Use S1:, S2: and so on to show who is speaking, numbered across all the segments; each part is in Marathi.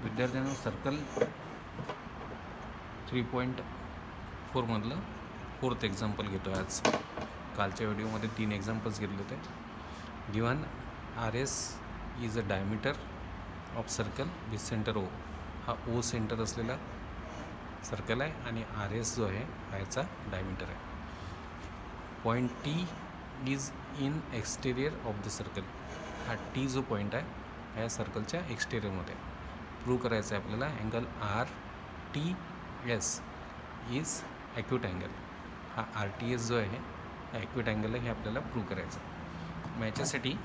S1: विद्यार्थ्यांनो सर्कल 3.4 मधलं 4th एक्झाम्पल घेतो आहे आज. कालच्या व्हिडिओमध्ये 3 एक्झाम्पल्स घेतले होते. Given R S is a diameter of circle with centre O. हा ओ सेंटर असलेला सर्कल आहे आणि आर एस जो आहे हा याचा डायमीटर आहे. Point T is in exterior of the circle. हा टी जो पॉईंट आहे ह्या सर्कलच्या एक्सटेरियरमध्ये प्रूव्ह करायचं आहे आपल्याला. Angle R T S is acute angle. हा आर टी एस जो आहे हा ॲक्यूट अँगल आहे हे आपल्याला प्रूव्ह करायचं आहे. मग याच्यासाठी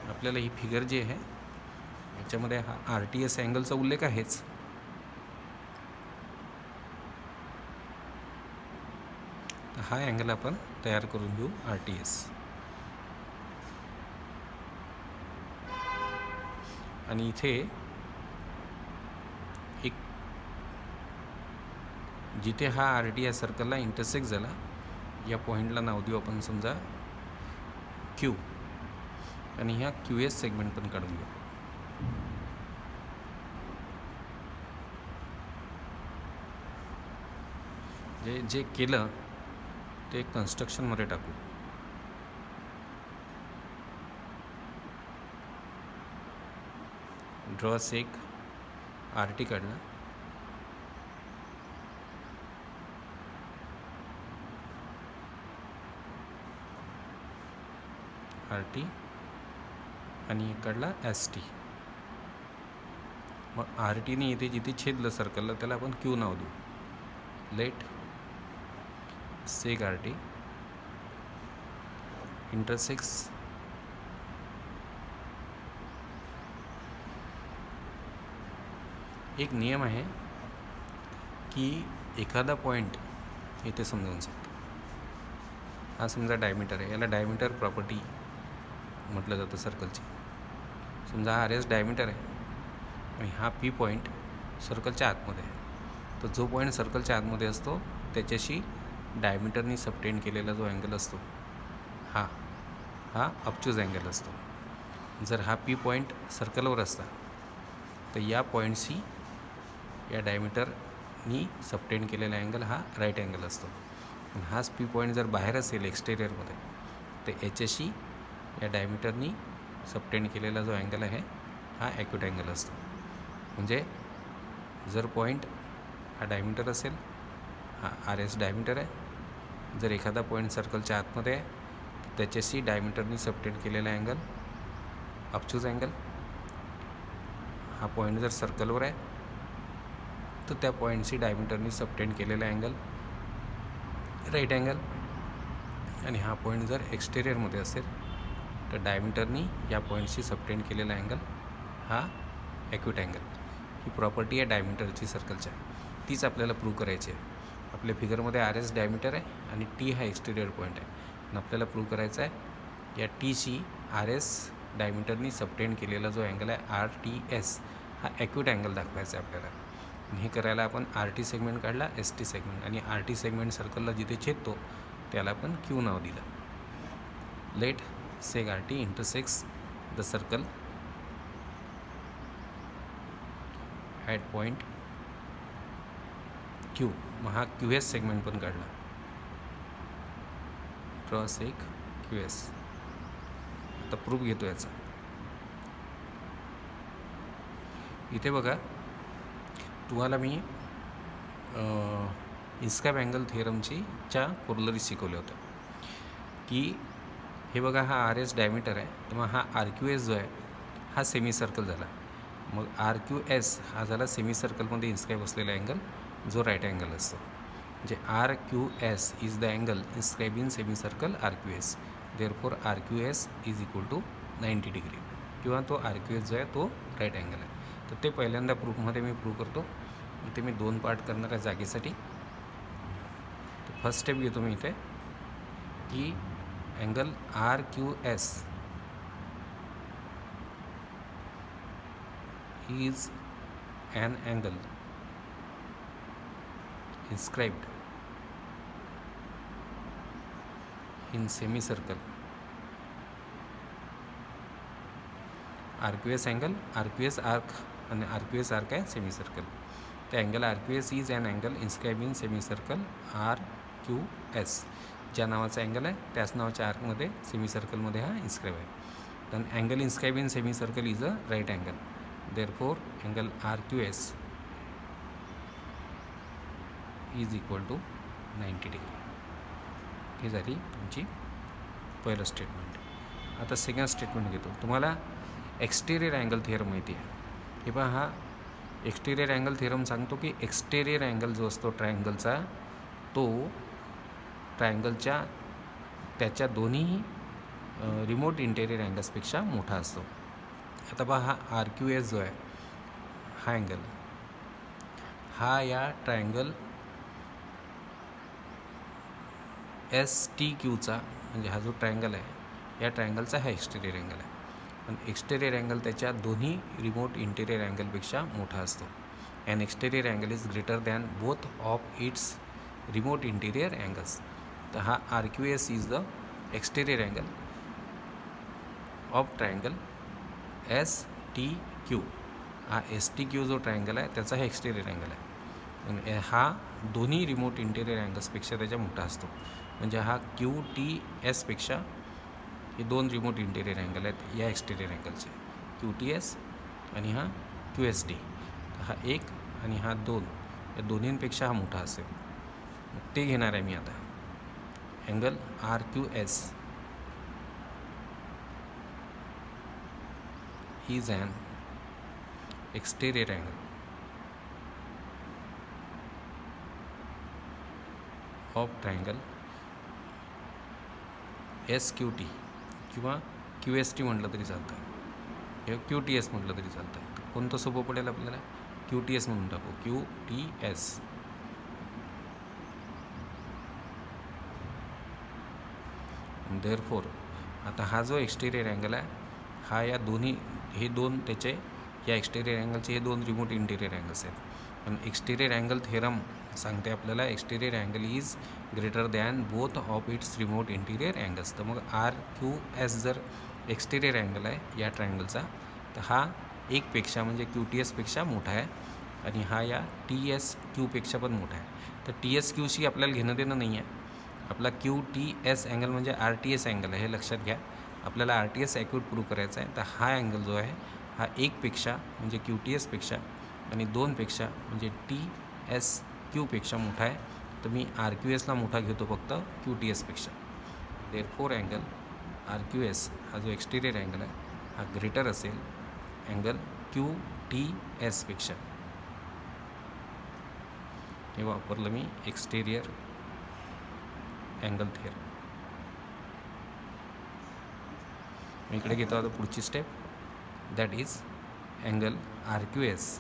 S1: आपल्याला ही फिगर जी आहे याच्यामध्ये हा आर टी एस अँगलचा उल्लेख आहेच. हा अँगल आपण तयार करून घेऊ आर टी एस. आणि इथे एक जिथे हा आर टी एस सर्कलला इंटरसेक्ट झाला या पॉईंटला नाव देऊ आपण समजा क्यू. आणि ह्या क्यू एस सेगमेंट पण काढून घेऊ. जे केलं ते कन्स्ट्रक्शनमध्ये टाकू. ड्रॉ सेक आर टी काढला. आर टी आणि एक काढला एस टी. मग आर टीने इथे जिथे छेदलं सर्कलला त्याला आपण क्यू नाव देऊ. लेट सेक आर टी इंटरसेक्स एक नियम आहे की एखादा पॉईंट इथे समजावून सांगतो. हा समजा डायमीटर आहे, याला डायमीटर प्रॉपर्टी म्हटलं जातं सर्कलची. समजा हा आर एस डायमीटर आहे आणि हा पी पॉईंट सर्कलच्या आतमध्ये आहे. तर जो पॉईंट सर्कलच्या आतमध्ये असतो त्याच्याशी डायमीटरनी सबटेंड केलेला जो अँगल असतो हा ऑब्च्यूज अँगल असतो. जर हा पी पॉईंट सर्कलवर असता तर या पॉईंटशी या डायमीटरनी सबटेंड केलेला अँगल हा राईट अँगल असतो. पण हाच पी पॉईंट जर बाहेर असेल एक्सटेरियरमध्ये तर याच्याशी या डायमीटरनी सबटेंड केलेला जो अँगल आहे हा ॲक्यूट अँगल असतो. म्हणजे जर पॉईंट हा डायमीटर असेल, हा आर एस डायमीटर आहे, जर एखादा पॉईंट सर्कलच्या आतमध्ये आहे तर त्याच्याशी डायमीटरनी सबटेंड केलेला अँगल ऑब्च्यूज अँगल. हा पॉईंट जर सर्कलवर आहे तर त्या पॉईंटशी डायमीटरनी सबटेंड केलेला अँगल राईट अँगल. आणि हा पॉईंट जर एक्सटेरियरमध्ये असेल तर डायमीटरनी या पॉईंटशी सबटेंड केलेला अँगल हा ॲक्यूट अँगल. ही प्रॉपर्टी आहे डायमीटरची सर्कलच्या, तीच आपल्याला प्रूव्ह करायची आहे. आपल्या फिगरमध्ये आर एस डायमीटर आहे आणि टी हा एक्सटेरियर पॉईंट आहे. आणि आपल्याला प्रूव्ह करायचा आहे या टीशी आर एस डायमीटरनी सबटेंड केलेला जो अँगल आहे आर टी एस हा ॲक्यूट अँगल दाखवायचा आहे आपल्याला. आणि हे करायला आपण आर टी सेगमेंट काढला, एस टी सेगमेंट, आणि आर टी सेगमेंट सर्कलला जिथे छेदतो त्याला आपण क्यू नाव दिलं. Let seg R T intersects the circle at point Q. मग हा क्यू एस सेगमेंट पण काढला. Draw seg Q S. आता प्रूफ घेतो याचा. इथे बघा तुम्हाला मी इन्स्कॅप अँगल थिअरमच्या कोरलरी शिकवल्या होत्या की हे बघा हा आर एस डायमीटर आहे, तर मग हा आर क्यू एस जो आहे हा सेमी सर्कल झाला. मग आर क्यू एस हा झाला सेमी सर्कलमध्ये इन्स्क्राईब असलेला अँगल जो राईट अँगल असतो. म्हणजे R Q S is the angle inscribe in semi circle R Q S. Therefore R Q S is equal to 90 degree, किंवा तो आर क्यू एस जो आहे तो राईट अँगल आहे. तर ते पहिल्यांदा प्रूफमध्ये मी प्रूव्ह करतो. इथे मी 2 पार्ट करणार आहे जागेसाठी. तर फर्स्ट स्टेप घेतो मी इथे की angle R Q S is an angle inscribed in semicircle. RQS angle, RQS arc आणि आर क्यू एस आर्क आहे सेमी सर्कल. तर angle R Q S is an angle inscribe in semi circle R Q S. ज्या नावाचा अँगल आहे त्याच नावाच्या आर्कमध्ये सेमी सर्कलमध्ये हा इन्स्क्राईब आहे. then angle inscribed in semicircle is a right angle, therefore angle RQS is equal to 90 degree. ही झाली तुमची पहिलं स्टेटमेंट. आता सेकंड स्टेटमेंट घेतो. तुम्हाला एक्सटेरियर अँगल थिअरम माहिती आहे. हे पहा, हा एक्सटेरियर अँगल थिअरम सांगतो की एक्सटेरियर अँगल जो असतो ट्रायंगलचा तो ट्रायंगलच्या त्याच्या दोन्ही रिमोट इंटेरियर अँगल्सपेक्षा मोठा असतो. आता पहा, हा आर क्यू एस जो आहे हा अँगल हा या ट्रायंगल एस टी क्यूचा म्हणजे हा जो ट्रायंगल आहे या ट्रायंगलचा हा एक्सटेरियर अँगल आहे. पण एक्सटेरियर अँगल त्याच्या दोन्ही रिमोट इंटेरियर अँगलपेक्षा मोठा असतो. And exterior angle is greater than both of its remote interior angles. तर हा R Q S is the exterior angle of triangle S T Q. हा एस टी क्यू जो ट्रायंगल आहे त्याचा हा एक्सटेरियर अँगल आहे. हा दोन्ही रिमोट इंटेरियर अँगल्सपेक्षा त्याच्या मोठा असतो. म्हणजे हा क्यू टी एसपेक्षा हे दोन रिमोट इंटेरियर अँगल आहेत या एक्सटेरियर अँगलचे, क्यू टी एस आणि हा क्यू एस टी. हा एक आणि हा दोन या दोन्हींपेक्षा हा मोठा असेल. ते घेणार आहे मी आता. Angle R Q S is an exterior angle of triangle SQT किंवा QST म्हटलं तरी चालतं किंवा QTS म्हटलं तरी चालतं. कोणतं सोपं पडेल आपल्याला? QTS म्हणून टाकू. QTS. देअरफोर आता हा जो एक्सटेरियर अँगल आहे हा या दोन्ही हे दोन त्याचे या एक्सटेरियर अँगलचे हे दोन रिमोट इंटेरियर अँगल्स आहेत. पण एक्सटेरियर अँगल थेरम सांगते आपल्याला exterior angle is greater than both of its remote interior angles. तर मग आर क्यू एस जर एक्सटेरियर अँगल आहे या ट्रायंगलचा तर हा एकपेक्षा म्हणजे क्यू टी एसपेक्षा मोठा आहे आणि हा या टी एस क्यूपेक्षा पण मोठा आहे. तर टी एस क्यूशी आपल्याला घेणं देणं नाही आहे. आपला क्यू टी एस अँगल म्हणजे आर टी एस अँगल आहे, हे लक्षात घ्या. आपल्याला R T S acute prove करायचा आहे. तर हा अँगल जो आहे हा एकपेक्षा म्हणजे क्यू टी एसपेक्षा आणि दोनपेक्षा म्हणजे टी एस क्यूपेक्षा मोठा आहे. तर मी आर क्यू एसला मोठा घेतो फक्त क्यू टी एसपेक्षा. Therefore angle R Q S हा जो एक्सटेरियर अँगल आहे हा ग्रेटर असेल अँगल क्यू टी एसपेक्षा. हे वापरलं मी एक्सटेरियर अँगल थिअरम. मी इकडे घेतो आता पुढची step, that is angle R Q S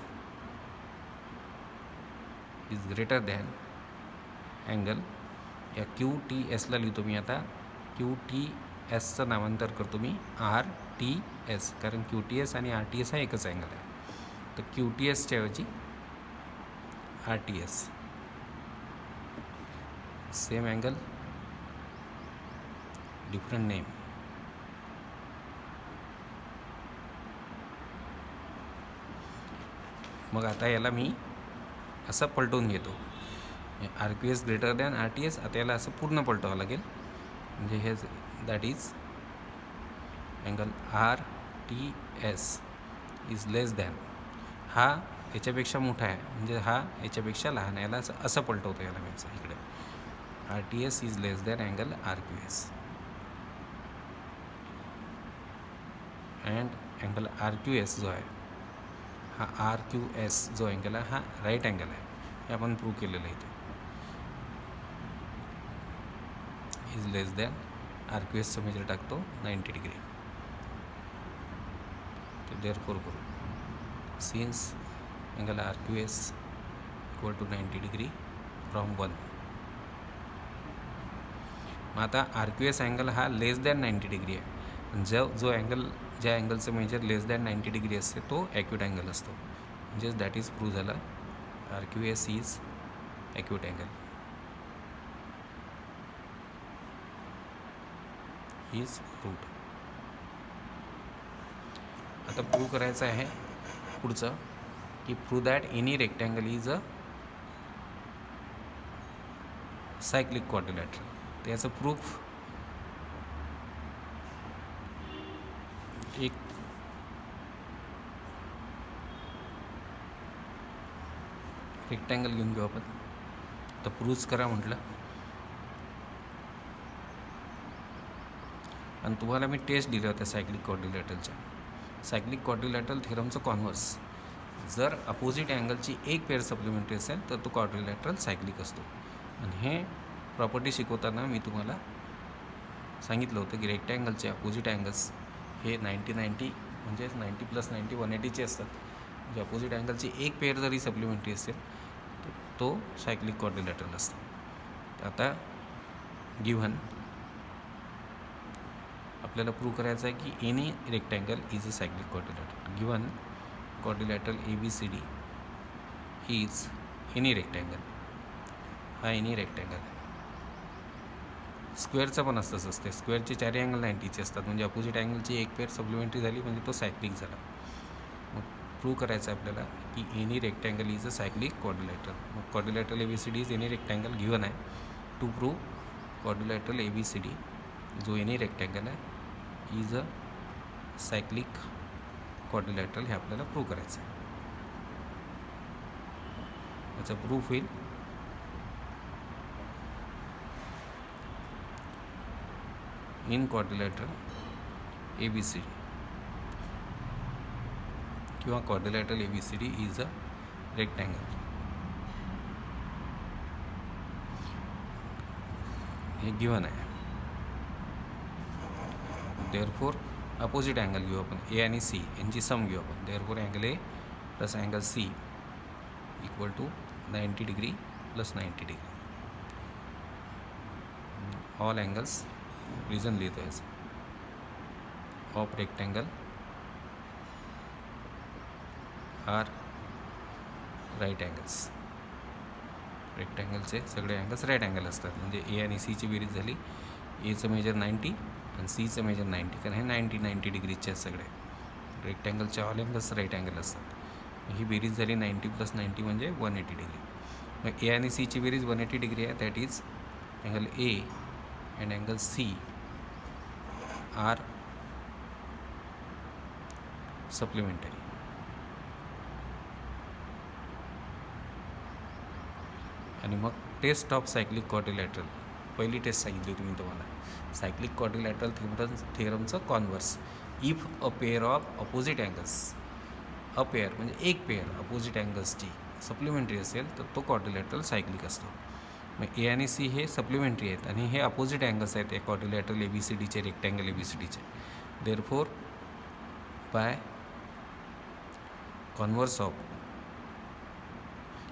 S1: is greater than angle या क्यू टी एसला लिहितो मी आता. क्यू टी एसचं नामांतर करतो मी आर टी एस, कारण क्यू टी एस आणि आर टी एस हा एकच अँगल आहे. तर क्यू टी एसच्या ऐवजी R T S. Same angle different name. मग आता याला मी असं पलटवून घेतो. R Q S greater than R T S. आता याला असं पूर्ण पलटावं लागेल. म्हणजे हे that is angle R T S is less than. हा याच्यापेक्षा मोठा आहे म्हणजे हा याच्यापेक्षा लहान आहे. याला असं पलटवतो याला मी असं इकडे. R T S is less than angle R Q S and angle R Q S जो आहे हा आर क्यू एस जो अँगल आहे हा राईट अँगल आहे. हे आपण प्रूव्ह केलेलं आहे इथे. Is less than R Q एसचं मेजर टाकतो 90 डिग्री. तर देअरफोर करू since angle R Q S equal to 90 degree from 1. मग आता आर क्यू एस अँगल हा लेस दॅन 90 डिग्री आहे. जो अँगल ज्या अँगलचं मेजर लेस दॅन 90 डिग्री असते तो ॲक्यूट अँगल असतो. म्हणजेच दॅट इज प्रूव्ह झाला R Q S is acute angle is proved. आता प्रूव्ह करायचं आहे पुढचं की prove that any rectangle is a cyclic quadrilateral. तर याचं प्रूफ एक रेक्टँगल घेऊन घेऊ आपण. तर प्रूव्ह करा म्हटलं, आणि तुम्हाला मी टेस्ट दिल्या होत्या सायक्लिक क्वाड्रिलॅटरलच्या. सायक्लिक क्वाड्रिलॅटरल थेरमचं कॉन्व्हर्स, जर अपोजिट अँगलची एक पेअर सप्लिमेंटरी असेल तर तो क्वाड्रिलॅटरल सायक्लिक असतो. आणि हे प्रॉपर्टी शिकवताना मी तुम्हाला सांगितलं होतं की रेक्टँगलचे अपोजिट अँगल्स हे 90-90 म्हणजेच 90 + 90 180चे असतात. म्हणजे अपोजिट अँगलची एक पेअर जरी सप्लिमेंटरी असेल तर तो सायक्लिक क्वाड्रिलॅटरल असतो. तर आता गिव्हन आपल्याला प्रूव्ह करायचं आहे की any rectangle is a cyclic quadrilateral. Given quadrilateral ABCD is any rectangle. हा एनी रेक्टँगल आहे. स्क्वेअरचं पण असतंच असते. स्क्वेअरचे चारही अँगल 90चे असतात. म्हणजे अपोजिट अँगलची एक पेअर सप्लिमेंटरी झाली म्हणजे तो सायक्लिक झाला. मग प्रूव्ह करायचं आहे आपल्याला की any rectangle is a cyclic quadrilateral. मग quadrilateral ABCD is any rectangle given आहे. टू प्रूव्ह क्वाड्रिलॅटरल ABCD जो एनी रेक्टँगल आहे इज अ सायक्लिक क्वाड्रिलॅटरल हे आपल्याला प्रूव्ह करायचं आहे. याचा प्रूफ होईल इन क्वाड्रिलॅटरल ABCD किंवा quadrilateral ABCD is a rectangle. हे गिव्हन आहे. देअरफोर अपोजिट अँगल घेऊ आपण A आणि C यांची सम घेऊ आपण. Therefore angle A plus angle C equal to 90 degree plus 90 degree. All angles reason लिहितो याचं. Of rectangle are right angles. रेक्टँगलचे सगळे अँगल्स राईट अँगल असतात. म्हणजे A आणि Cची बेरीज झाली. Aचं मेजर 90 आणि Cचं मेजर 90, कारण हे 90 डिग्रीचे आहेत सगळे. रेक्टँगलचे ऑल अँगल्स राईट अँगल असतात. ही बेरीज झाली 90 + 90 म्हणजे 180 डिग्री. मग A आणि Cची बेरीज 180 डिग्री आहे. That is angle A and angle C are supplementary. आणि मग टेस्ट ऑफ सायक्लिक क्वाड्रिलॅटरल पहिली टेस्ट सांगितली होती मी तुम्हाला. सायक्लिक क्वाड्रिलॅटरल थेरमचं converse. If a pair of opposite angles, a pair म्हणजे एक पेअर अपोजिट अँगल्सची सप्लिमेंटरी असेल तर तो क्वाड्रिलॅटरल सायक्लिक असतो. मग A आणि C हे सप्लिमेंटरी आहेत आणि हे अपोजिट अँगल्स आहेत या क्वाड्रिलॅटरल ABCDचे, रेक्टँगल ABCDचे. देअरफोर बाय कॉन्व्हर्स ऑफ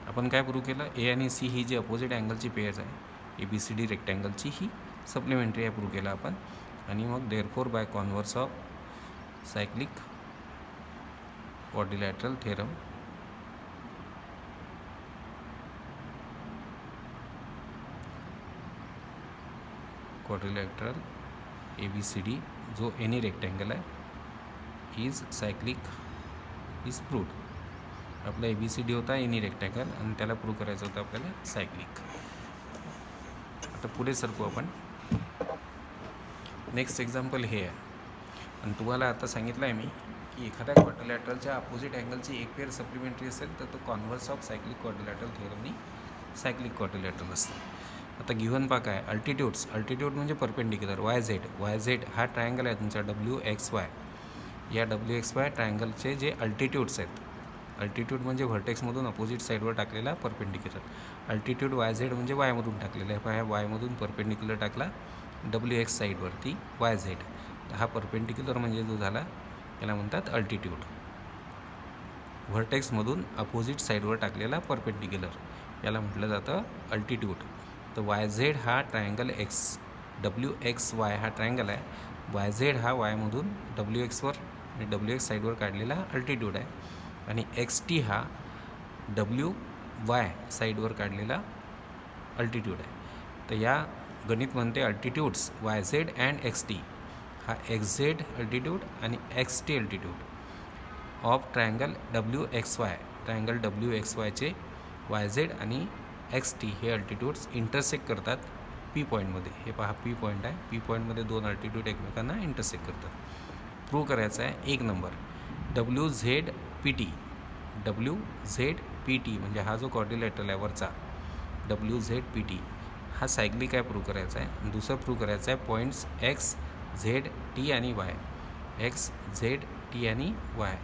S1: आपण काय प्रूव्ह केलं, A आणि C ही जी अपोजिट अँगलची पेअर आहे ABCD रेक्टँगलची ही सप्लिमेंटरी आहे प्रूव्ह केलं आपण. आणि मग therefore by converse of cyclic quadrilateral theorem quadrilateral ABCD जो एनी रेक्टँगल आहे इज सायक्लिक इज प्रूव्ड. आपला ABCD होता एनी रेक्टँगल आणि त्याला प्रूव्ह करायचं होतं आपल्याला सायक्लिक. आता पुढे सरकू आपण. नेक्स्ट एक्झाम्पल हे आहे. आणि तुम्हाला आता सांगितलं आहे मी की एखाद्या क्वाड्रिलॅटरलच्या अपोजिट अँगलची एक पेअर सप्लिमेंटरी असेल तर तो कॉन्व्हर्स ऑफ सायक्लिक क्वाड्रिलॅटरल थेरमनी सायक्लिक क्वाड्रिलॅटरल असतो. आता गिव्हन पाक आहे अल्टिट्यूड्स. अल्टिट्यूड म्हणजे परपेंडिक्युलर. YZ हा ट्रायंगल आहे तुमचा WXY. या WXY ट्रायंगलचे जे अल्टिट्यूड्स आहेत, अल्टिट्यूड म्हणजे व्हर्टेक्समधून अपोजिट साईडवर टाकलेला परपेंडिक्युलर. अल्टिट्यूड YZ म्हणजे वायमधून टाकलेला आहे. ह्या वायमधून परपेंडिक्युलर टाकला WX साईडवरती YZ. तर हा परपेंडिक्युलर म्हणजे जो झाला याला म्हणतात अल्टिट्यूड. व्हर्टेक्समधून अपोजिट साईडवर टाकलेला परपेंडिक्युलर याला म्हटलं जातं अल्टिट्यूड. तर YZ हा ट्रायंगल WXY हा ट्रायंगल आहे. YZ हा वायमधून WXवर आणि WX साईडवर काढलेला अल्टिट्यूड आहे. आणि XT हा WY साईडवर काढलेला अल्टिट्यूड आहे. तर या गणित म्हणते अल्टिट्यूड्स YZ अँड XT. हा XZ अल्टिट्यूड आणि XT altitude of triangle WXY तर अँगल डब्ल्यू एक्स वायचे वाय झेड आणि एक्स टी हे अल्टिट्यूड्स इंटरसेक्ट करतात पी पॉईंटमध्ये. हे पहा पी पॉईंट आहे, पी पॉईंटमध्ये दोन अल्टिट्यूड एकमेकांना इंटरसेक्ट करतात. प्रूव्ह करायचा आहे 1 number W Z P T. W Z P T म्हणजे हा जो क्वाड्रिलॅटरल आहे वरचा डब्ल्यू झेड पी टी हा सायक्लिक आहे प्रूव्ह करायचा आहे. दुसरं प्रूव्ह करायचं आहे पॉईंट्स एक्स झेड टी आणि वाय. एक्स झेड टी आणि वाय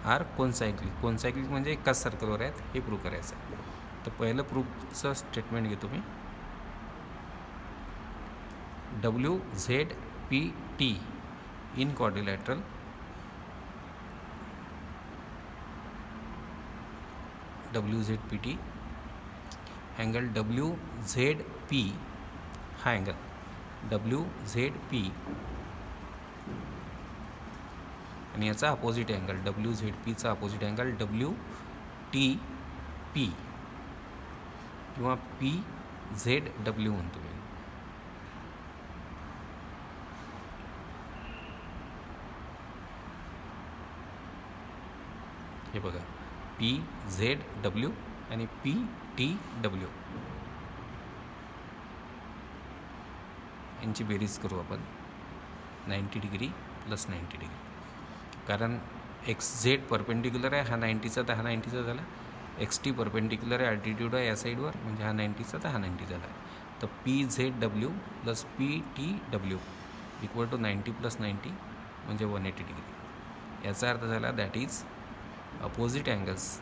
S1: आर कोनसायक्लिक म्हणजे एकाच सर्कलवर आहेत हे प्रूव्ह करायचं आहे. तर पहिलं प्रूफचं स्टेटमेंट घेतो मी. W Z P T in quadrilateral W Z P T angle W Z P हा अँगल डब्ल्यू झेड पी आणि याचा अपोजिट अँगल डब्ल्यू झेड पीचा opposite angle W T P किंवा पी झेड डब्ल्यू म्हणतो मी. हे बघा पी झेड डब्ल्यू आणि पी टी डब्ल्यू यांची बेरीज करू आपण 90 डिग्री प्लस 90 डिग्री. कारण एक्स झेड परपेंडिक्युलर आहे, हा 90चा तर हा 90चा झाला. एक्स टी परपेंडिक्युलर आहे, अल्टिट्यूड आहे या साईडवर म्हणजे हा 90चा तर हा 90 झाला. तर P Z W plus P T W equal to 90 plus 90 म्हणजे 180 डिग्री. याचा अर्थ झाला that is opposite angles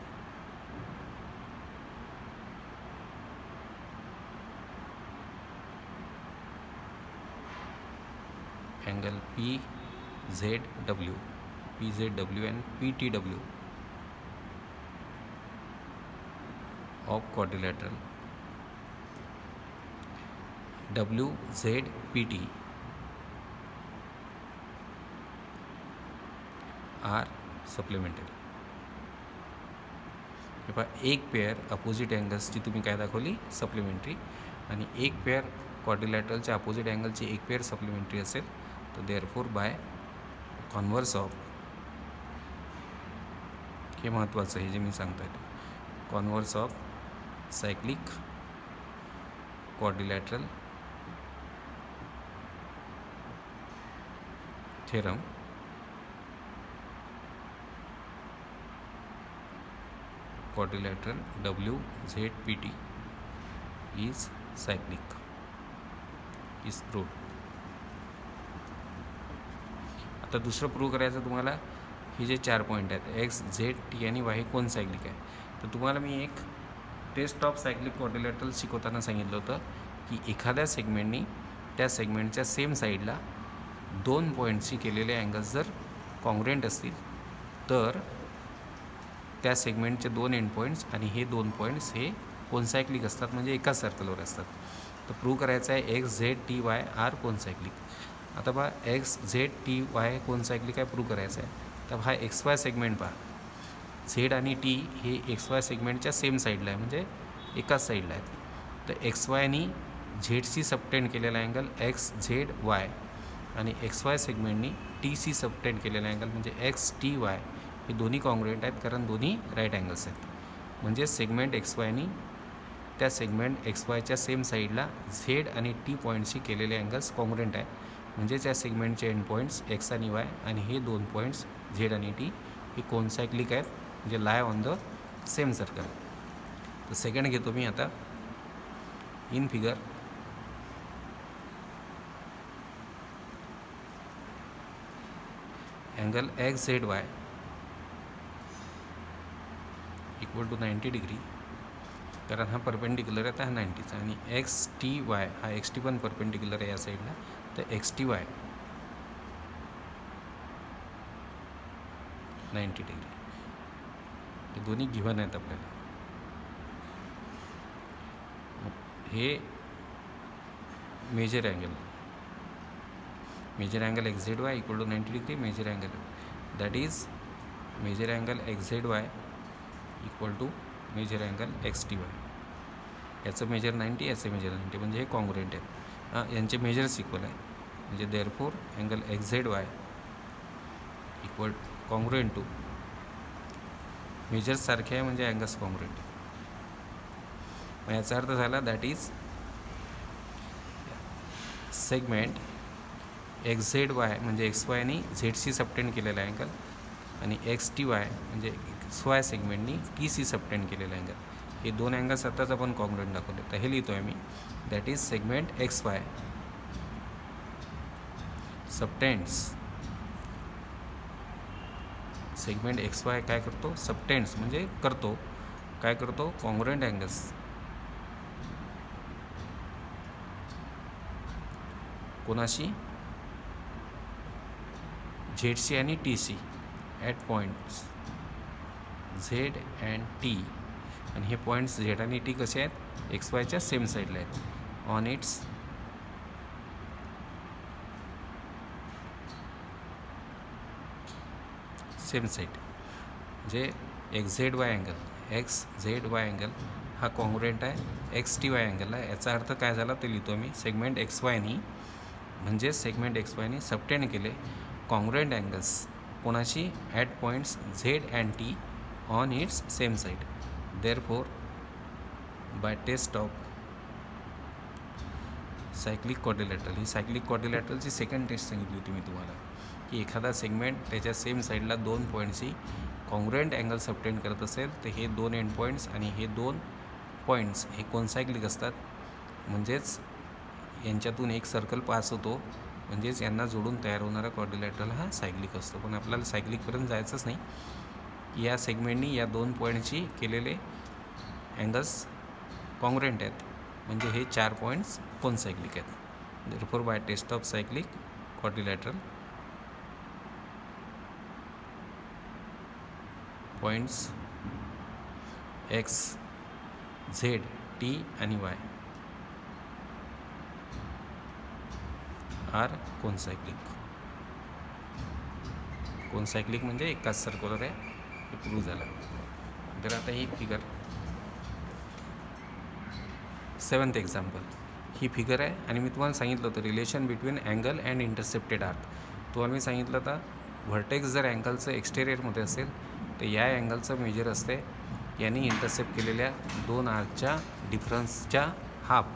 S1: angle P Z W and PTW of quadrilateral WZPT are supplementary. हे पहा एक पेअर अपोजिट अँगल्सची तुम्ही काय दाखवली सप्लिमेंटरी आणि एक पेअर क्वाड्रिलॅटरलच्या अपोजिट अँगलची एक पेअर सप्लिमेंटरी असेल तर देअरफोर बाय कॉन्व्हर्स ऑफ हे महत्त्वाचं आहे जे मी सांगतो आहे converse of cyclic quadrilateral theorem quadrilateral WZPT is cyclic is proved. आता दुसरं प्रूव्ह करायचं तुम्हाला हे जे 4 पॉईंट आहेत एक्स झेड टी आणि वाय कोण सायक्लिक आहे. तर तुम्हाला मी एक टेस्ट ऑफ सायक्लिक क्वाड्रिलॅटरल शिकवताना सांगितलं होतं की एखाद्या सेगमेंटनी त्या सेगमेंटच्या सेम साईडला 2 पॉईंट्सशी केलेले अँगल्स जर कॉन्ग्रुएंट असतील तर त्या सेगमेंटचे 2 एंड पॉईंट्स आणि हे 2 पॉईंट्स हे कोनसायक्लिक असतात म्हणजे एकाच सर्कलवर असतात. तर प्रूव्ह करायचं आहे X Z T Y are concyclic. आता पहा X Z T Y concyclic आहे प्रूव्ह करायचं आहे. तर हा एक्स वाय सेगमेंट पहा झेड आणि टी हे एक्स वाय सेगमेंटच्या सेम साईडला आहे म्हणजे एकाच साईडला आहेत. तर एक्स वाय आणि झेडशी सबटेंड केलेला अँगल एक्स झेड वाय आणि एक्स वाय सेगमेंटनी टी सी सबटेंड केलेला अँगल म्हणजे एक्स टी वाय हे दोन्ही कॉन्ग्रुएंट आहेत कारण दोन्ही राईट अँगल्स आहेत. म्हणजे सेगमेंट एक्स वायनी त्या सेगमेंट एक्स वायच्या सेम साईडला झेड आणि टी पॉईंटशी केलेले अँगल्स कॉन्ग्रुएंट आहे म्हणजेच या सेगमेंटचे एंड पॉईंट्स एक्स आणि वाय आणि हे 2 पॉईंट्स झेड आणि टी हे कोनसायक्लिक आहेत म्हणजे lie on the same circle. तर सेकंड घेतो मी आता in figure angle X Z Y equal to 90 degree कारण हा परपेंडिक्युलर आहे तर हा 90चा आणि एक्स टी वाय हा एक्स टी पण परपेंडिक्युलर आहे या साईडला तर एक्स टी वाय 90 डिग्री हे दोन्ही गिव्हन आहेत आपल्याला. हे measure angle X Z Y equal to 90 degree measure angle that is measure angle X Z Y equal to measure angle X T Y. याचं मेजर 90 याचं मेजर 90 म्हणजे हे कॉन्ग्रुएंट आहेत यांचे मेजर्स इक्वल आहे म्हणजे therefore angle X Z Y equal congruent to measures सारखे आहे म्हणजे अँगल्स कॉन्ग्रुएंट. मग याचा अर्थ झाला that is segment X Z Y म्हणजे एक्स वायनी झेडशी सबटेंड केलेला अँगल आणि एक्स टी वाय म्हणजे एक्स वाय सेगमेंटनी टी सी सबटेंड केलेला अँगल, हे दोन अँगल्स आताच आपण कॉन्ग्रुएंट दाखवले. तर हे लिहितो आहे मी, that is segment X Y subtends, segment X Y काय करतो, सबटेंड्स म्हणजे करतो, काय करतो, कॉन्ग्रुएंट अँगल्स कोणाशी, झेड सी आणि T C at points Z and T. आणि हे पॉईंट्स झेड आणि टी कसे आहेत, एक्स वायच्या सेम साईडला आहेत, ऑन इट्स सेम साईड. म्हणजे x Z Y angle, X Z Y angle हा कॉन्ग्रुएंट आहे एक्स टी वाय अँगलला. याचा अर्थ काय झाला ते लिहितो मी, सेगमेंट एक्स वायनी म्हणजे सेगमेंट एक्स वायनी सबटेंड केले कॉन्ग्रुएंट अँगल्स कोणाशी, at points Z and T on its same side. Therefore by test of cyclic quadrilateral, ही सायक्लिक क्वाड्रिलॅटरलची सेकंड टेस्ट सांगितली होती मी तुम्हाला, की एखादा सेगमेंट त्याच्या सेम साईडला दोन पॉईंट्सची कॉन्ग्रुएंट अँगल सबटेंड करत असेल तर हे दोन एंड पॉईंट्स आणि हे दोन पॉईंट्स हे कोनसायक्लिक असतात. म्हणजेच यांच्यातून एक सर्कल पास होतो, म्हणजेच यांना जोडून तयार होणारा क्वाड्रिलॅटरल हा सायक्लिक असतो. पण आपल्याला सायक्लिकपर्यंत जायचंच नाही. या सेगमेंटनी या दोन पॉईंटची केलेले अँगल्स कॉन्ग्रुएंट आहेत, म्हणजे हे चार पॉईंट्स कोनसायक्लिक आहेत. Therefore by test of cyclic quadrilateral points X Z T आणि वाय आर कोनसायक्लिक. कोनसायक्लिक म्हणजे एकाच सर्क्युलर आहे, हे प्रूव्ह झालं. तर आता ही फिगर 7th एक्झाम्पल, ही फिगर आहे आणि मी तुम्हाला सांगितलं होतं relation between angle and intercepted arc. तुम्हाला मी सांगितलं होतं व्हर्टेक्स जर अँगलचं एक्सटेरियरमध्ये असेल तर या अँगलचं मेजर असते यांनी इंटरसेप्ट केलेल्या दोन आर्कच्या डिफरन्सच्या हाफ.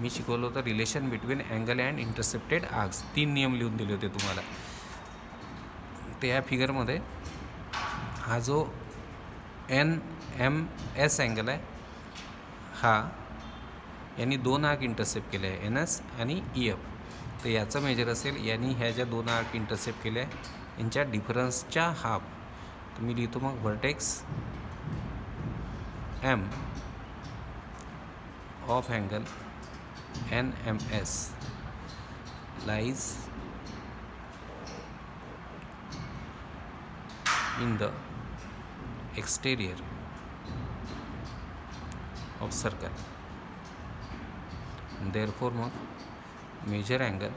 S1: मी शिकवलं होतं relation between angle and intercepted arcs, 3 नियम लिहून दिले होते तुम्हाला. तर या फिगरमध्ये हा जो NMS अँगल आहे हा यांनी दोन आर्क इंटरसेप्ट केले आहे, NS आणि EF. तर याचं मेजर असेल यांनी ह्या ज्या दोन आर्क इंटरसेप्ट केल्या आहे यांच्या डिफरन्सच्या हाफ. तर मी लिहितो मग vertex M of angle NMS lies in the exterior of circle. Therefore मग measure angle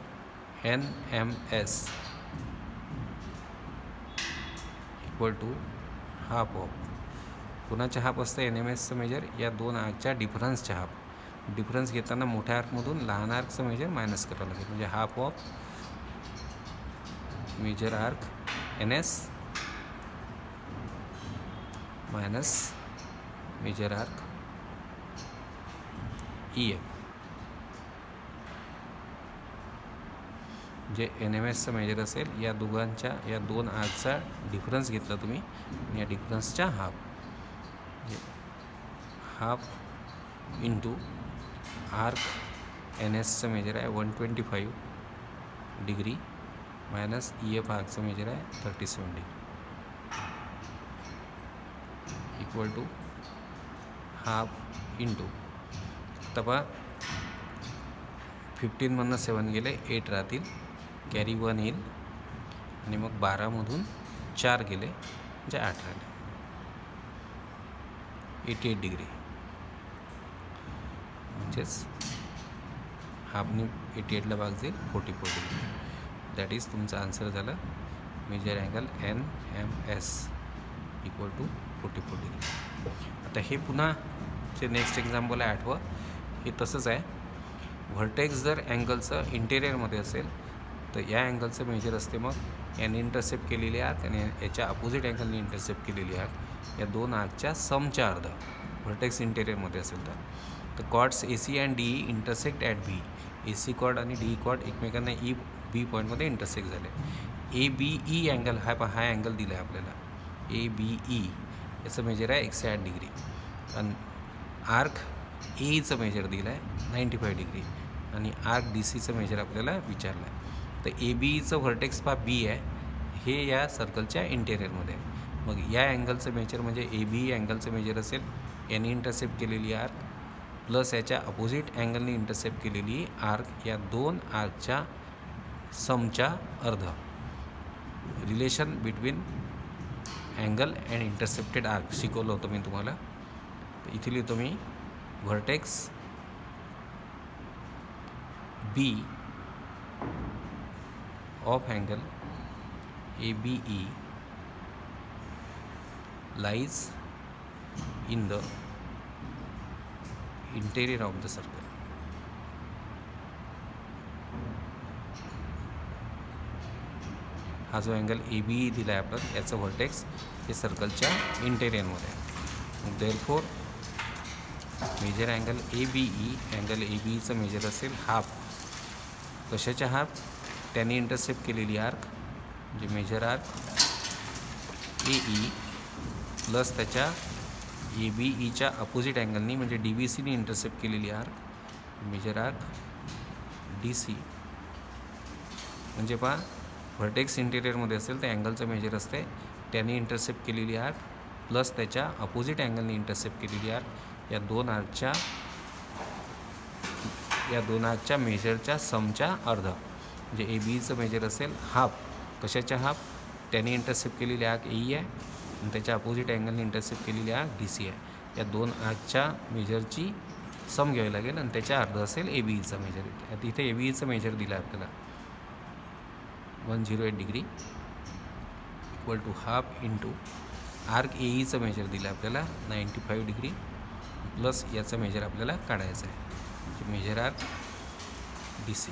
S1: NMS equal to half of, कुणाच्या हाफ असतं NMSचं मेजर, या दोन आर्कच्या डिफरन्सच्या हाफ. डिफरन्स घेताना मोठ्या आर्कमधून लहान आर्कचं मेजर मायनस करावं लागेल, म्हणजे half of measure arc NS minus measure arc EF. जे NMSचं मेजर असेल या दोघांच्या या दोन आर्कचा डिफरन्स घेतला तुम्ही, या डिफरन्सच्या हाफ, हाफ इंटू आर्क NSचं मेजर आहे 125 डिग्री मायनस EF आर्कचं मेजर आहे 37 degree equal to half into, आता 15मधनं 7 गेले 8 राहतील, कॅरी 1 येईल आणि मग 12मधून 4 गेले म्हणजे 8 राहिले, 88 डिग्री. म्हणजेच हाफनी 88ला भाग जाईल 44 डिग्री. दॅट इज तुमचा आन्सर झाला measure angle NMS equal to 44 degree. आता हे पुन्हा जे नेक्स्ट एक्झाम्पल आहे 8वं, हे तसंच आहे. व्हर्टेक्स जर अँगलचं इंटेरियरमध्ये असेल तर या अँगलचं मेजर असते मग याने इंटरसेप्ट केलेली आर्क आणि याच्या अपोजिट अँगलने इंटरसेप्ट केलेली आर्क. या दोन आर्कच्या समच्या अर्ध व्हर्टेक्स इंटेरियरमध्ये असेल तर chords A C and D intersect at B. A C chord आणि डी कॉर्ड एकमेकांना ई बी पॉईंटमध्ये इंटरसेक्ट झाले. ए बी ई अँगल हा अँगल दिला आहे आपल्याला. ए बी ई याचं मेजर आहे 108 डिग्री. आणि आर्क एचं मेजर दिलं आहे 95 डिग्री. आणि आर्क डी सीचं मेजर आपल्याला विचारलं आहे. तर ए बी ईचं व्हर्टेक्स पा बी आहे, हे या सर्कलच्या इंटेरियरमध्ये आहे. मग या अँगलचं मेजर म्हणजे ए बी अँगलचं मेजर असेल याने इंटरसेप्ट केलेली आर्क प्लस याच्या अपोजिट अँगलने इंटरसेप्ट केलेली आर्क, या दोन आर्कच्या समच्या अर्ध. Relation between angle and intercepted arc शिकवलं होतं मी तुम्हाला. तर इथे लिहितो मी vertex B of angle A B E lies in the interior of the circle. हा जो अँगल ए बी ई दिला आहे आपण याचं व्हर्टेक्स हे सर्कलच्या इंटेरियरमध्ये आहे. Therefore measure angle A B E, angle A B ईचं मेजर असेल हाफ. कशाच्या हाफ? त्याने इंटरसेप्ट केलेली आर्क म्हणजे measure arc A E plus त्याच्या ए बी ईच्या अपोजिट अँगलनी म्हणजे डी बी सीने इंटरसेप्ट केलेली arc measure arc D C. म्हणजे पहा व्हर्टेक्स इंटेरियरमध्ये असेल तर अँगलचं मेजर असते त्याने इंटरसेप्ट केलेली आर्क प्लस त्याच्या अपोजिट अँगलने इंटरसेप्ट केलेली आर्क, या दोन आर्कच्या मेजरच्या समच्या अर्ध. म्हणजे ए बी ईचं मेजर असेल हाफ. कशाच्या हाफ? त्याने इंटरसेप्ट केलेली आर्क ए ई आहे आणि त्याच्या अपोजिट अँगलने इंटरसेप्ट केलेली आर्क डी सी आहे. या दोन आर्कच्या मेजरची सम घ्यावी लागेल आणि त्याच्या अर्ध असेल ए बी ईचं मेजर. आता इथे ए बी ईचं मेजर दिलं आहे आपल्याला 108 degree equal to half into arc A ईचं मेजर दिलं आहे आपल्याला 95 डिग्री प्लस याचं मेजर आपल्याला काढायचं आहे म्हणजे मेजर आर्क डी सी.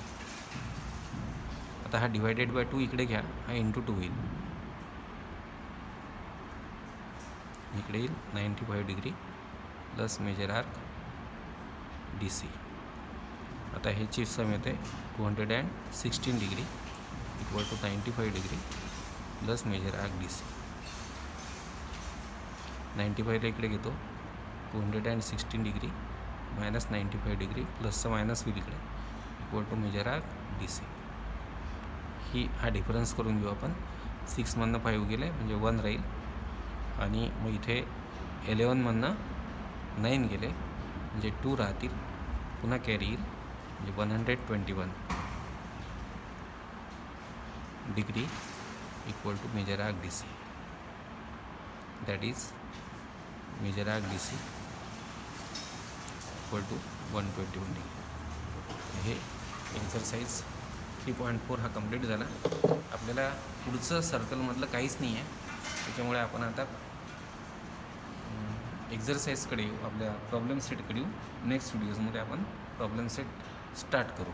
S1: आता हा डिवायडेड बाय 2 इकडे घ्या, हा इंटू 2 होईल. इकडे येईल 95 degree plus measure arc D C. आता ह्याची सम येते 216 degree equal to 95 degree plus measure arc D C. 95ला इकडे घेतो 216 डिग्री मायनस 95 डिग्री प्लसचं मायनस होईल इकडे equal to measure arc D C. हा डिफरन्स करून घेऊ आपण. 6मधनं 5 गेले म्हणजे 1 राहील आणि मग इथे 11मधनं 9 गेले म्हणजे 2 राहतील, पुन्हा कॅरी येईल म्हणजे 121 degree equal to measure arc D C. That is measure arc D C equal to 121 degree. हे एक्झरसाइज 3.4 हा कंप्लीट झाला. आपल्याला पुढचं सर्कलमधलं काहीच नाही आहे, त्याच्यामुळे आपण आता एक्झरसाइजकडे येऊ, आपल्या प्रॉब्लेम सेटकडे येऊ. नेक्स्ट व्हिडिओजमध्ये आपण प्रॉब्लेम सेट स्टार्ट करू.